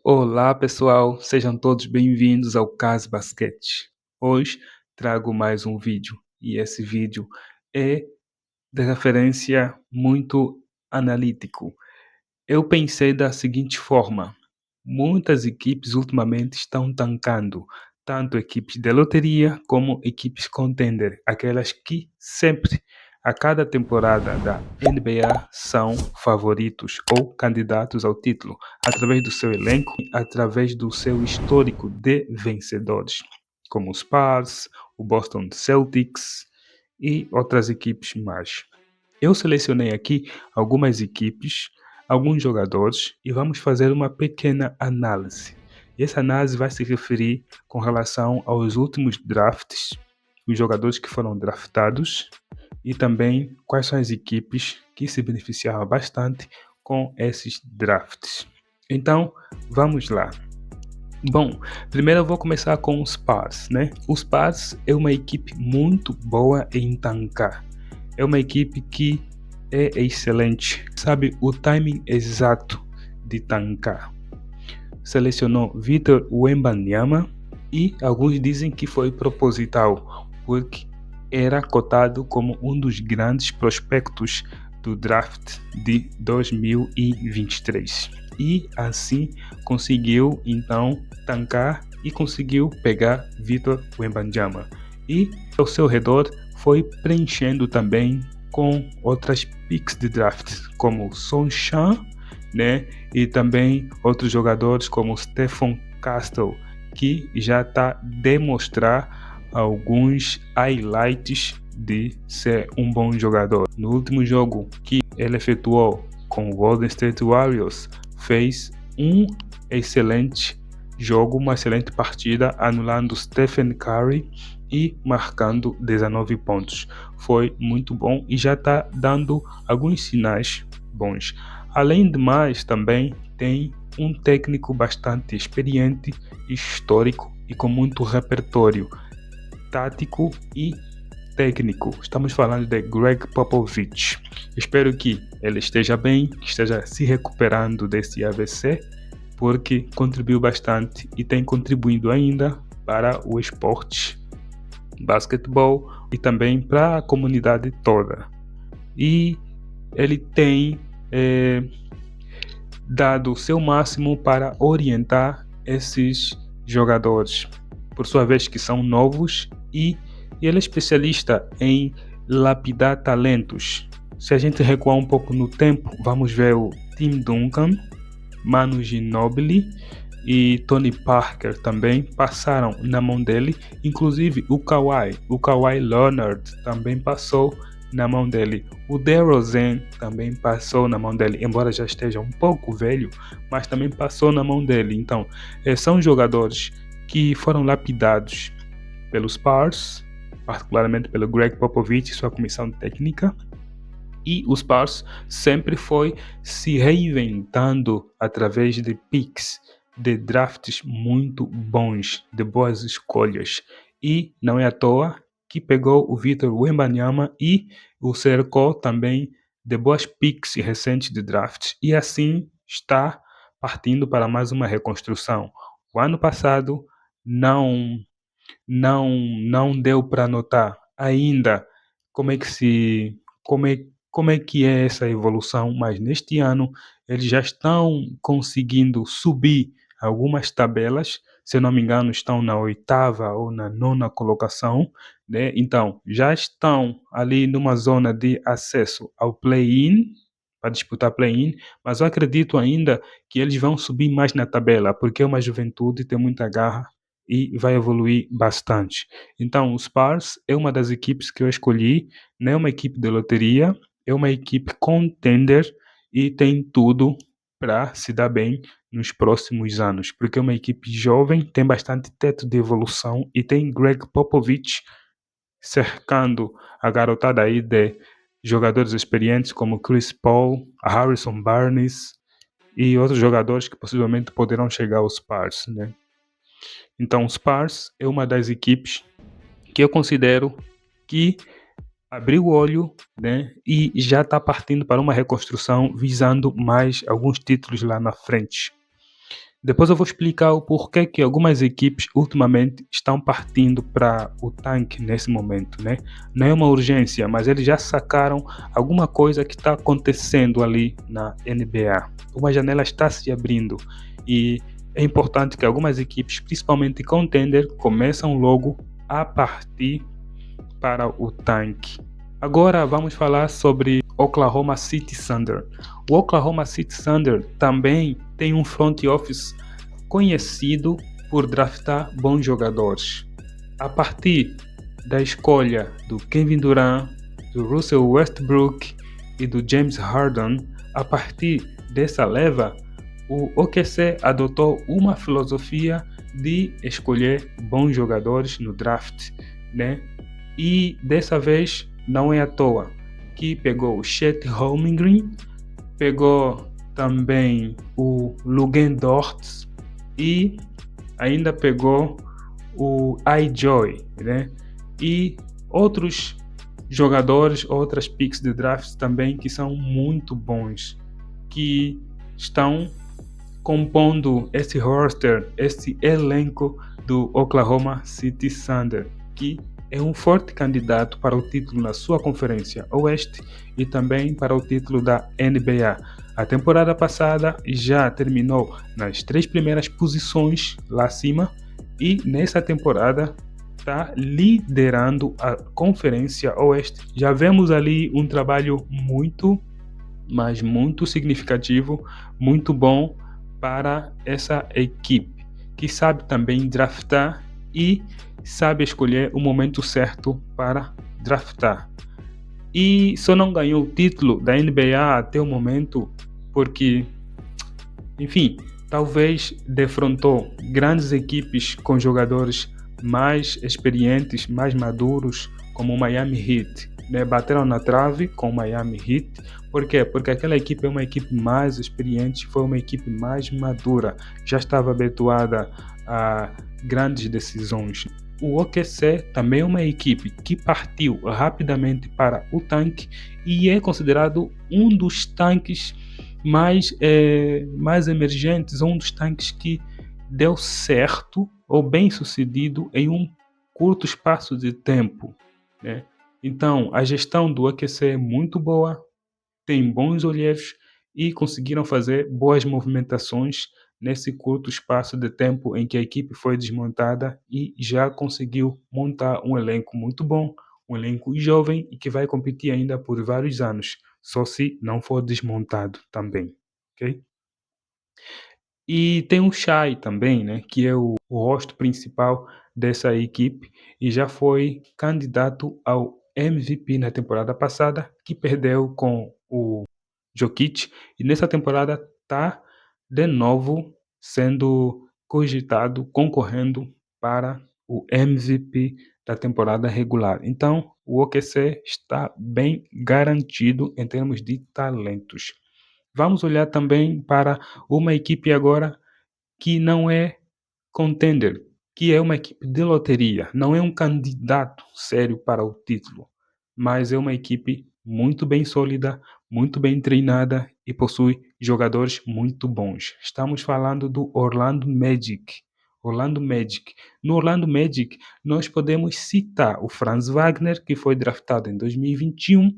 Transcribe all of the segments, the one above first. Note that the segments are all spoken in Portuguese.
Olá pessoal, sejam todos bem-vindos ao Cas Basquete. Hoje trago mais um vídeo e esse vídeo é de referência muito analítico. Eu pensei da seguinte forma: muitas equipes ultimamente estão tancando, tanto equipes de loteria como equipes contender, aquelas que sempre, a cada temporada da NBA, são favoritos ou candidatos ao título, através do seu elenco e através do seu histórico de vencedores, como os Spurs, o Boston Celtics e outras equipes mais. Eu selecionei aqui algumas equipes, alguns jogadores e vamos fazer uma pequena análise. E essa análise vai se referir com relação aos últimos drafts, os jogadores que foram draftados e também quais são as equipes que se beneficiaram bastante com esses drafts. Então, vamos lá. Bom, primeiro eu vou começar com os Spurs, né? Os Spurs é uma equipe muito boa em tancar. É uma equipe que é excelente, sabe o timing exato de tancar. Selecionou Victor Wembanyama e alguns dizem que foi proposital, porque era cotado como um dos grandes prospectos do draft de 2023. E assim conseguiu então tancar e conseguiu pegar Victor Wembanyama. E ao seu redor foi preenchendo também com outras picks de draft, como Sonchan, né? E também outros jogadores como Stephon Castle, que já está a demonstrar alguns highlights de ser um bom jogador. No último jogo que ele efetuou com o Golden State Warriors, fez um excelente jogo, uma excelente partida, anulando Stephen Curry e marcando 19 pontos. Foi muito bom e já está dando alguns sinais bons. Além de mais, também tem um técnico bastante experiente, histórico e com muito repertório tático e técnico. Estamos falando de Greg Popovich. Espero que ele esteja bem, que esteja se recuperando desse AVC, porque contribuiu bastante e tem contribuído ainda para o esporte basquetebol e também para a comunidade toda. E ele tem dado o seu máximo para orientar esses jogadores, por sua vez que são novos, e ele é especialista em lapidar talentos. Se a gente recuar um pouco no tempo, vamos ver o Tim Duncan, Manu Ginobili e Tony Parker também passaram na mão dele, inclusive o Kawhi Leonard também passou na mão dele, o DeRozan também passou na mão dele, embora já esteja um pouco velho, mas também passou na mão dele. Então, são jogadores que foram lapidados pelos Spurs, particularmente pelo Greg Popovich e sua comissão técnica. E os Spurs sempre foi se reinventando através de picks, de drafts muito bons, de boas escolhas. E não é à toa que pegou o Victor Wembanyama e o cercou também de boas picks recentes de drafts. E assim está partindo para mais uma reconstrução. O ano passado não deu para notar ainda como é que se como é que é essa evolução, mas neste ano eles já estão conseguindo subir algumas tabelas, se eu não me engano estão na 8ª ou na 9ª colocação, né? Então já estão ali numa zona de acesso ao play-in, para disputar play-in, mas eu acredito ainda que eles vão subir mais na tabela, porque é uma juventude, tem muita garra e vai evoluir bastante. Então, o Spurs é uma das equipes que eu escolhi, não é uma equipe de loteria, é uma equipe contender e tem tudo para se dar bem nos próximos anos, porque é uma equipe jovem, tem bastante teto de evolução e tem Greg Popovich cercando a garotada aí de jogadores experientes como Chris Paul, Harrison Barnes e outros jogadores que possivelmente poderão chegar aos Spurs, né? Então, o Spurs é uma das equipes que eu considero que abriu o olho, né, e já está partindo para uma reconstrução visando mais alguns títulos lá na frente. Depois eu vou explicar o porquê que algumas equipes ultimamente estão partindo para o tanque nesse momento, né? Não é uma urgência, mas eles já sacaram alguma coisa que está acontecendo ali na NBA. Uma janela está se abrindo e é importante que algumas equipes, principalmente contender, começam logo a partir para o tanque. Agora vamos falar sobre Oklahoma City Thunder. O Oklahoma City Thunder também tem um front office conhecido por draftar bons jogadores. A partir da escolha do Kevin Durant, do Russell Westbrook e do James Harden, a partir dessa leva, o OKC adotou uma filosofia de escolher bons jogadores no draft, né? E dessa vez não é à toa que pegou o Chet Holmgren, pegou também o Luguentz Dort e ainda pegou o iJoy, né? E outros jogadores, outras picks de draft também que são muito bons, que estão compondo esse roster, esse elenco do Oklahoma City Thunder, que é um forte candidato para o título na sua conferência Oeste e também para o título da NBA. A temporada passada já terminou nas 3 primeiras posições lá acima e nessa temporada está liderando a conferência Oeste. Já vemos ali um trabalho muito, mas muito significativo, muito bom para essa equipe, que sabe também draftar e sabe escolher o momento certo para draftar. E só não ganhou o título da NBA até o momento porque, enfim, talvez defrontou grandes equipes com jogadores mais experientes, mais maduros, como o Miami Heat, né? Bateram na trave com o Miami Heat. Por quê? Porque aquela equipe é uma equipe mais experiente, foi uma equipe mais madura, já estava habituada a grandes decisões. O OKC também é uma equipe que partiu rapidamente para o tanque e é considerado um dos tanques mais emergentes, um dos tanques que deu certo ou bem sucedido em um curto espaço de tempo, né? Então, a gestão do OKC é muito boa, tem bons olheiros e conseguiram fazer boas movimentações nesse curto espaço de tempo em que a equipe foi desmontada e já conseguiu montar um elenco muito bom, um elenco jovem e que vai competir ainda por vários anos, só se não for desmontado também, ok? E tem o Shai também, né, que é o rosto principal dessa equipe e já foi candidato ao MVP na temporada passada, que perdeu com o Jokic, e nessa temporada está de novo sendo cogitado, concorrendo para o MVP da temporada regular. Então, o OKC está bem garantido em termos de talentos. Vamos olhar também para uma equipe agora que não é contender, que é uma equipe de loteria, não é um candidato sério para o título, mas é uma equipe muito bem sólida, muito bem treinada e possui jogadores muito bons. Estamos falando do Orlando Magic. Orlando Magic. No Orlando Magic, nós podemos citar o Franz Wagner, que foi draftado em 2021.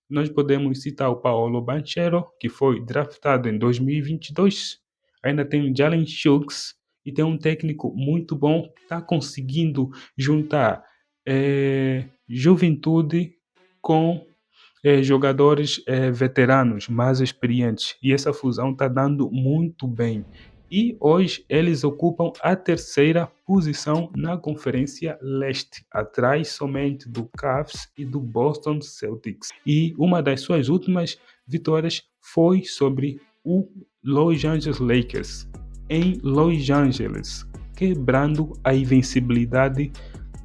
Nós podemos citar o Paolo Banchero, que foi draftado em 2022. Ainda tem o Jalen Shooks, e tem um técnico muito bom que está conseguindo juntar juventude com jogadores veteranos mais experientes e essa fusão está dando muito bem. E hoje eles ocupam a 3ª posição na Conferência Leste, atrás somente do Cavs e do Boston Celtics. E uma das suas últimas vitórias foi sobre o Los Angeles Lakers, em Los Angeles, quebrando a invencibilidade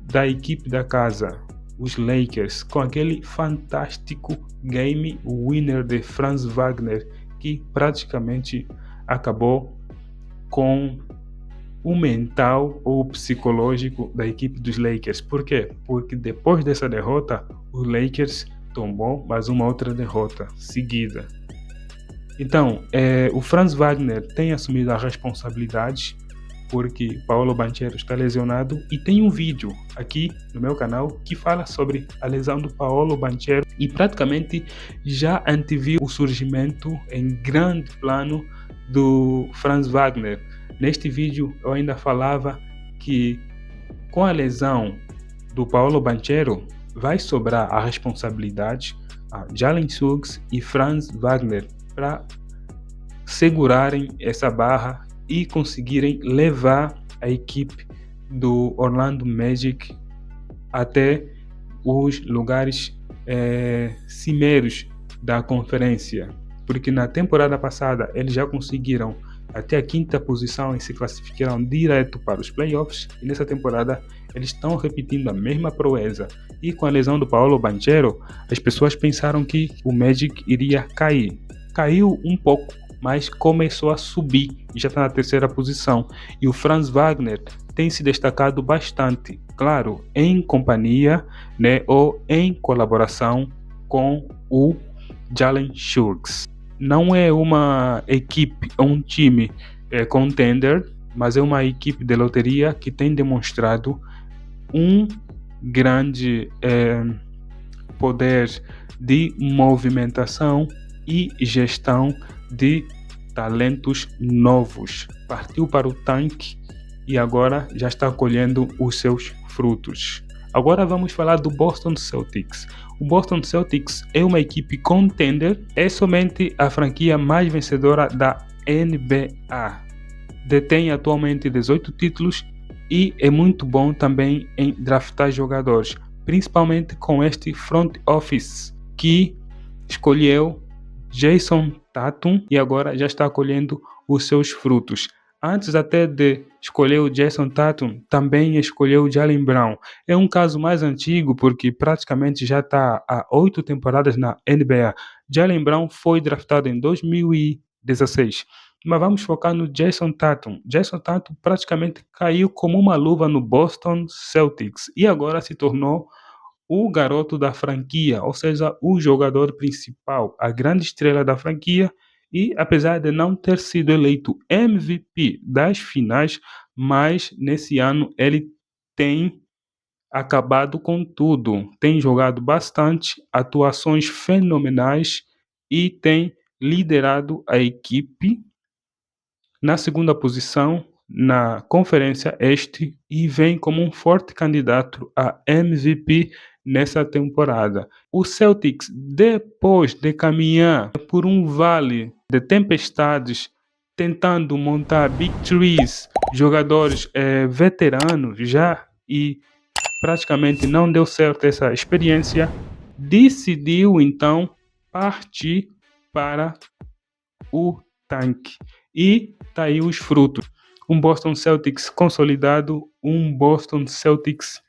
da equipe da casa, os Lakers, com aquele fantástico game winner de Franz Wagner, que praticamente acabou com o mental ou o psicológico da equipe dos Lakers. Por quê? Porque depois dessa derrota, o Lakers tomou mais uma outra derrota seguida. Então, o Franz Wagner tem assumido a responsabilidade porque Paolo Banchero está lesionado e tem um vídeo aqui no meu canal que fala sobre a lesão do Paolo Banchero e praticamente já anteviu o surgimento em grande plano do Franz Wagner. Neste vídeo eu ainda falava que com a lesão do Paolo Banchero vai sobrar a responsabilidade a Jalen Suggs e Franz Wagner para segurarem essa barra e conseguirem levar a equipe do Orlando Magic até os lugares cimeiros da conferência, porque na temporada passada eles já conseguiram até a 5ª posição e se classificaram direto para os playoffs, e nessa temporada eles estão repetindo a mesma proeza. E com a lesão do Paolo Banchero, as pessoas pensaram que o Magic iria cair. Caiu um pouco, mas começou a subir e já está na 3ª posição. E o Franz Wagner tem se destacado bastante, claro, em companhia, né, ou em colaboração com o Jalen Suggs. Não é uma equipe ou um time contender, mas é uma equipe de loteria que tem demonstrado um grande poder de movimentação e gestão de talentos novos. Partiu para o tanque e agora já está colhendo os seus frutos. Agora vamos falar do Boston Celtics. O Boston Celtics é uma equipe contender, é somente a franquia mais vencedora da NBA. Detém atualmente 18 títulos e é muito bom também em draftar jogadores, principalmente com este front office que escolheu Jason Tatum e agora já está colhendo os seus frutos. Antes até de escolher o Jason Tatum, também escolheu o Jaylen Brown. É um caso mais antigo porque praticamente já está há 8 temporadas na NBA. Jaylen Brown foi draftado em 2016. Mas vamos focar no Jason Tatum. Jason Tatum praticamente caiu como uma luva no Boston Celtics e agora se tornou o garoto da franquia, ou seja, o jogador principal, a grande estrela da franquia. E apesar de não ter sido eleito MVP das finais, mas nesse ano ele tem acabado com tudo. Tem jogado bastante, atuações fenomenais e tem liderado a equipe na 2ª posição na Conferência Este e vem como um forte candidato a MVP nessa temporada. O Celtics, depois de caminhar por um vale de tempestades, tentando montar big threes, jogadores veteranos já, e praticamente não deu certo essa experiência, decidiu então partir para o tanque. E tá aí os frutos. Um Boston Celtics consolidado, um Boston Celtics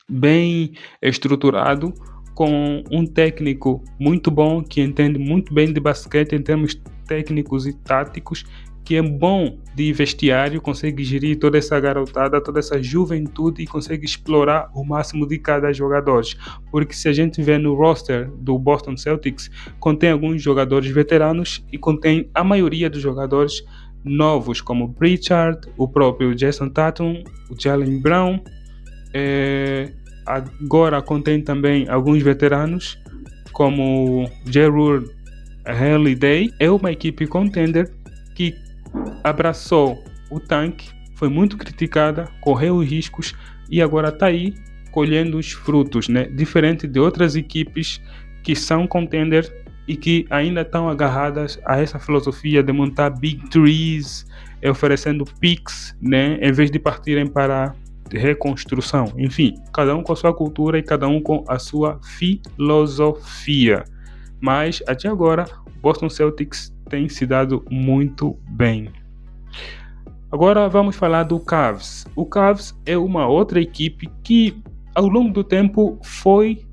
bem estruturado, com um técnico muito bom, que entende muito bem de basquete em termos técnicos e táticos, que é bom de vestiário, consegue gerir toda essa garotada, toda essa juventude e consegue explorar o máximo de cada jogador. Porque se a gente vê no roster do Boston Celtics, contém alguns jogadores veteranos e contém a maioria dos jogadores novos, como Pritchard, o próprio Jason Tatum, o Jaylen Brown. Agora contém também alguns veteranos, como Jrue Holiday. É uma equipe contender que abraçou o tanque, foi muito criticada, correu riscos e agora está aí colhendo os frutos, né? Diferente de outras equipes que são contender e que ainda estão agarradas a essa filosofia de montar big trees, oferecendo picks, né? Em vez de partirem para reconstrução. Enfim, cada um com a sua cultura e cada um com a sua filosofia. Mas até agora, Boston Celtics tem se dado muito bem. Agora vamos falar do Cavs. O Cavs é uma outra equipe que ao longo do tempo foi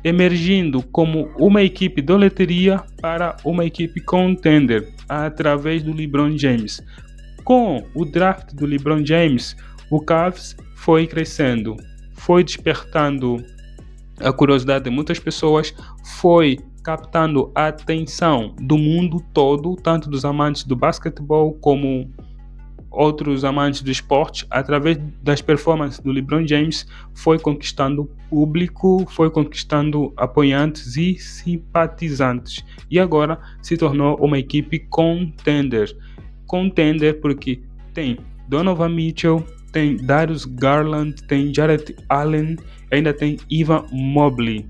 emergindo como uma equipe de loteria para uma equipe contender através do LeBron James. Com o draft do LeBron James, o Cavs foi crescendo, foi despertando a curiosidade de muitas pessoas, foi captando a atenção do mundo todo, tanto dos amantes do basquetebol como outros amantes do esporte. Através das performances do LeBron James, foi conquistando público, foi conquistando apoiantes e simpatizantes. E agora se tornou uma equipe contender. Contender porque tem Donovan Mitchell, tem Darius Garland, tem Jarrett Allen, ainda tem Evan Mobley.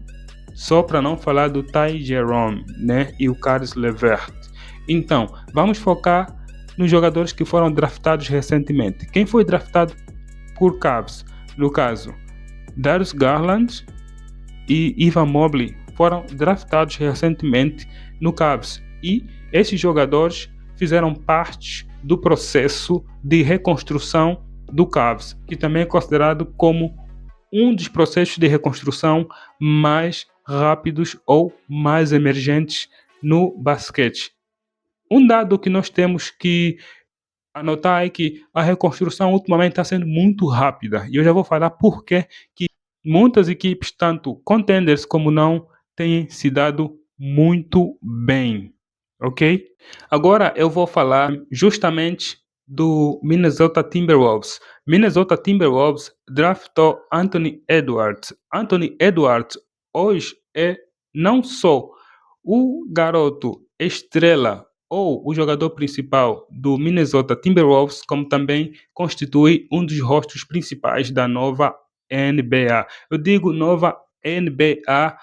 Só para não falar do Ty Jerome, né? E o Caris LeVert. Então, vamos focar nos jogadores que foram draftados recentemente. Quem foi draftado por Cavs? No caso, Darius Garland e Evan Mobley foram draftados recentemente no Cavs. E esses jogadores fizeram parte do processo de reconstrução do Cavs, que também é considerado como um dos processos de reconstrução mais rápidos ou mais emergentes no basquete. Um dado que nós temos que anotar é que a reconstrução ultimamente está sendo muito rápida. E eu já vou falar por que muitas equipes, tanto contenders como não, têm se dado muito bem. Ok? Agora eu vou falar justamente do Minnesota Timberwolves. Minnesota Timberwolves draftou Anthony Edwards. Anthony Edwards hoje é não só o garoto estrela ou o jogador principal do Minnesota Timberwolves, como também constitui um dos rostos principais da nova NBA. Eu digo nova NBA,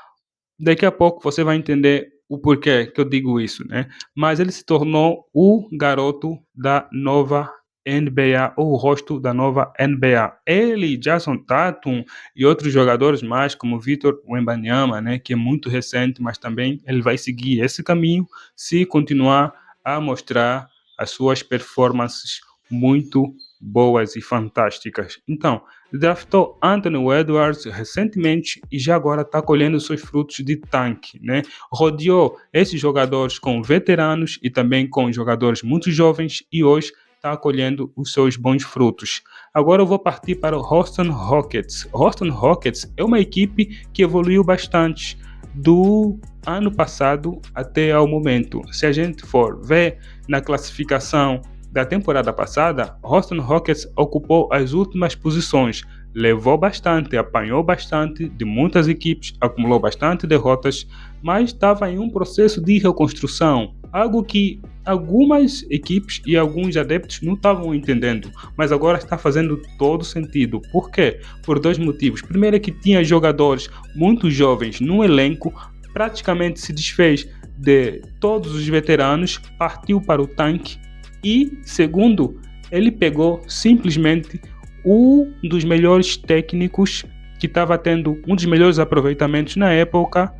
daqui a pouco você vai entender o porquê que eu digo isso, né? Mas ele se tornou o garoto da nova NBA, ou o rosto da nova NBA. Ele, Jason Tatum e outros jogadores mais, como Victor Wembanyama, né, que é muito recente, mas também ele vai seguir esse caminho se continuar a mostrar as suas performances muito boas e fantásticas. Então, draftou Anthony Edwards recentemente e já agora está colhendo seus frutos de tanque, né? Rodeou esses jogadores com veteranos e também com jogadores muito jovens e hoje está colhendo os seus bons frutos. Agora eu vou partir para o Houston Rockets. Houston Rockets é uma equipe que evoluiu bastante do ano passado até ao momento. Se a gente for ver na classificação da temporada passada, Houston Rockets ocupou as últimas posições, levou bastante, apanhou bastante de muitas equipes, acumulou bastante derrotas, mas estava em um processo de reconstrução, algo que algumas equipes e alguns adeptos não estavam entendendo, mas agora está fazendo todo sentido. Por quê? Por dois motivos. Primeiro é que tinha jogadores muito jovens no elenco, praticamente se desfez de todos os veteranos, partiu para o tanque. E, segundo, ele pegou simplesmente um dos melhores técnicos que estava tendo um dos melhores aproveitamentos na época,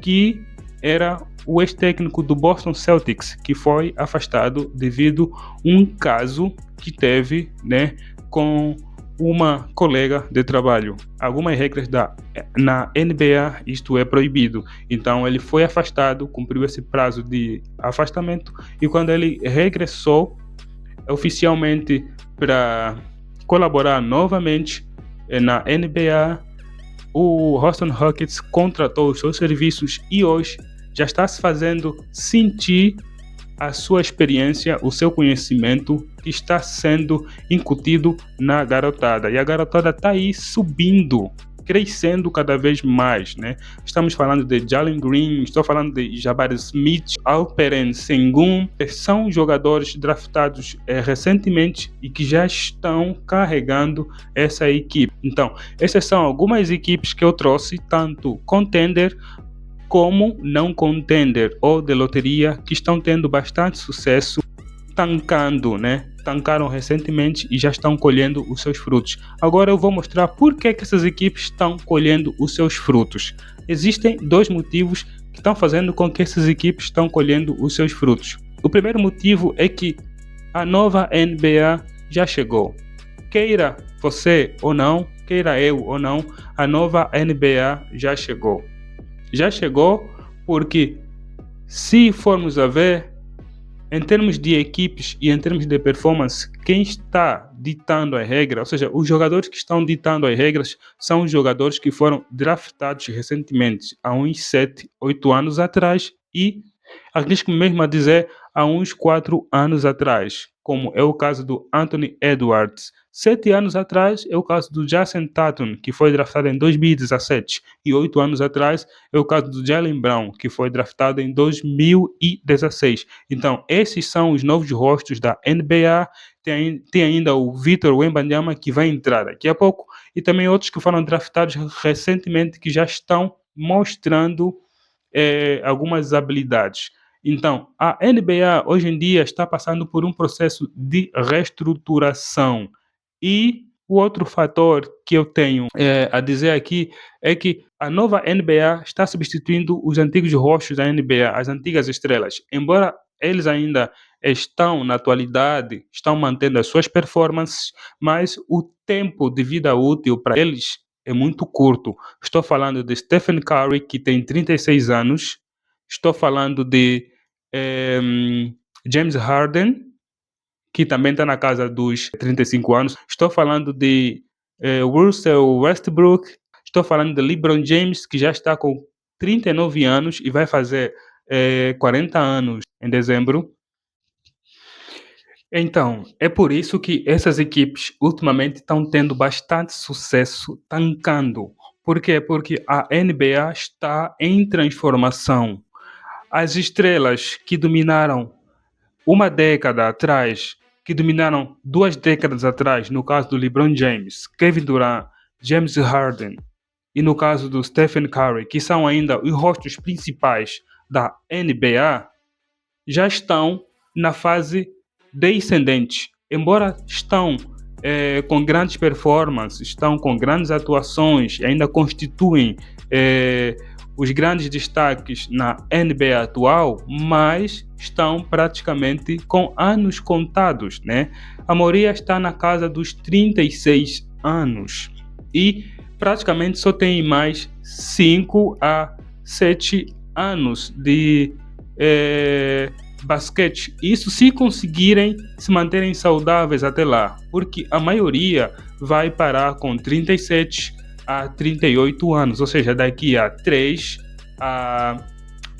que era o ex-técnico do Boston Celtics, que foi afastado devido a um caso que teve, né, com uma colega de trabalho. Algumas regras na NBA isto é proibido. Então ele foi afastado, cumpriu esse prazo de afastamento e quando ele regressou oficialmente para colaborar novamente na NBA, o Houston Rockets contratou os seus serviços e hoje já está se fazendo sentir a sua experiência, o seu conhecimento que está sendo incutido na garotada. E a garotada está aí subindo, crescendo cada vez mais, né? Estamos falando de Jalen Green, estou falando de Jabari Smith, Alperen Sengun, são jogadores draftados recentemente e que já estão carregando essa equipe. Então, essas são algumas equipes que eu trouxe, tanto contender como não contender ou de loteria, que estão tendo bastante sucesso, tancando, né? Tancaram recentemente e já estão colhendo os seus frutos. Agora eu vou mostrar por que essas equipes estão colhendo os seus frutos. Existem dois motivos que estão fazendo com que essas equipes estão colhendo os seus frutos. O primeiro motivo é que a nova NBA já chegou. Queira você ou não, queira eu ou não, a nova NBA já chegou. Já chegou porque, se formos a ver, em termos de equipes e em termos de performance, quem está ditando a regra, ou seja, os jogadores que estão ditando as regras são os jogadores que foram draftados recentemente, há uns 7, 8 anos atrás e arrisco mesmo a dizer há uns 4 anos atrás, como é o caso do Anthony Edwards. 7 anos atrás é o caso do Jason Tatum, que foi draftado em 2017, e 8 anos atrás é o caso do Jaylen Brown, que foi draftado em 2016. Então, esses são os novos rostos da NBA. Tem ainda o Victor Wembanyama, que vai entrar daqui a pouco, e também outros que foram draftados recentemente, que já estão mostrando algumas habilidades. Então, a NBA hoje em dia está passando por um processo de reestruturação. E o outro fator que eu tenho a dizer aqui é que a nova NBA está substituindo os antigos rostos da NBA, as antigas estrelas. Embora eles ainda estão na atualidade, estão mantendo as suas performances, mas o tempo de vida útil para eles é muito curto. Estou falando de Stephen Curry, que tem 36 anos. Estou falando de James Harden, que também está na casa dos 35 anos. Estou falando de Russell Westbrook. Estou falando de LeBron James, que já está com 39 anos e vai fazer 40 anos em dezembro. Então, é por isso que essas equipes ultimamente estão tendo bastante sucesso tancando. Por quê? Porque a NBA está em transformação. As estrelas que dominaram uma década atrás, que dominaram 2 décadas atrás, no caso do LeBron James, Kevin Durant, James Harden, e no caso do Stephen Curry, que são ainda os rostos principais da NBA, já estão na fase descendente. Embora estão com grandes performances, estão com grandes atuações, ainda constituem os grandes destaques na NBA atual, mas estão praticamente com anos contados, né? A maioria está na casa dos 36 anos e praticamente só tem mais 5 a 7 anos de basquete. Isso se conseguirem se manterem saudáveis até lá, porque a maioria vai parar com 37 a 38 anos, ou seja, daqui a 3 a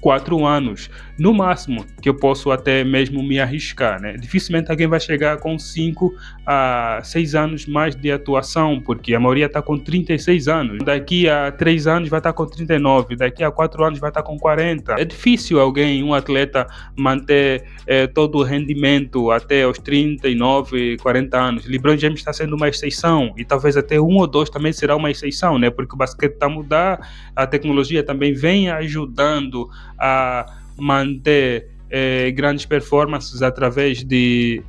4 anos, no máximo, que eu posso até mesmo me arriscar, né? Dificilmente alguém vai chegar com 5 a 6 anos mais de atuação, porque a maioria está com 36 anos. Daqui a 3 anos vai estar com 39, daqui a 4 anos vai estar com 40. É difícil um atleta, manter todo o rendimento até os 39, 40 anos. LeBron James está sendo uma exceção, e talvez até 1 ou 2 também será uma exceção, né? Porque o basquete está a mudar, a tecnologia também vem ajudando a manter grandes performances através de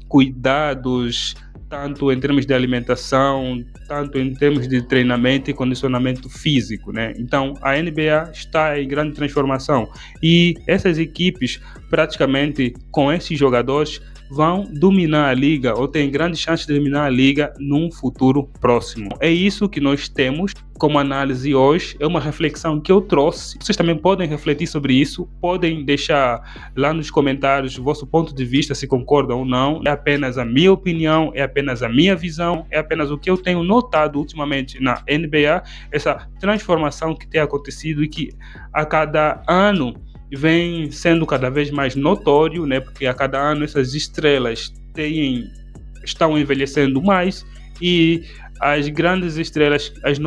cuidados, tanto em termos de alimentação, tanto em termos de treinamento e condicionamento físico, né? Então, a NBA está em grande transformação e essas equipes, praticamente com esses jogadores, vão dominar a liga ou têm grandes chances de dominar a liga num futuro próximo. É isso que nós temos como análise hoje, é uma reflexão que eu trouxe. Vocês também podem refletir sobre isso, podem deixar lá nos comentários o vosso ponto de vista, se concordam ou não. É apenas a minha opinião, é apenas a minha visão, é apenas o que eu tenho notado ultimamente na NBA, essa transformação que tem acontecido e que a cada ano vem sendo cada vez mais notório, né? Porque a cada ano essas estrelas estão envelhecendo mais e as grandes estrelas, as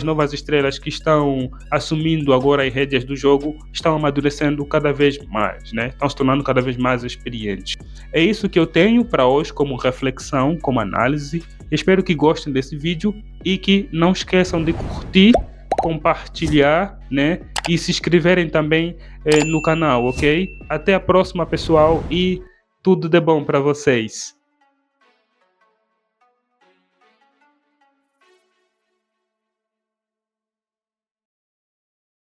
novas estrelas que estão assumindo agora as rédeas do jogo estão amadurecendo cada vez mais, né? Estão se tornando cada vez mais experientes. É isso que eu tenho para hoje como reflexão, como análise. Espero que gostem desse vídeo e que não esqueçam de curtir, compartilhar, né? E se inscreverem também no canal, ok? Até a próxima, pessoal, e tudo de bom para vocês.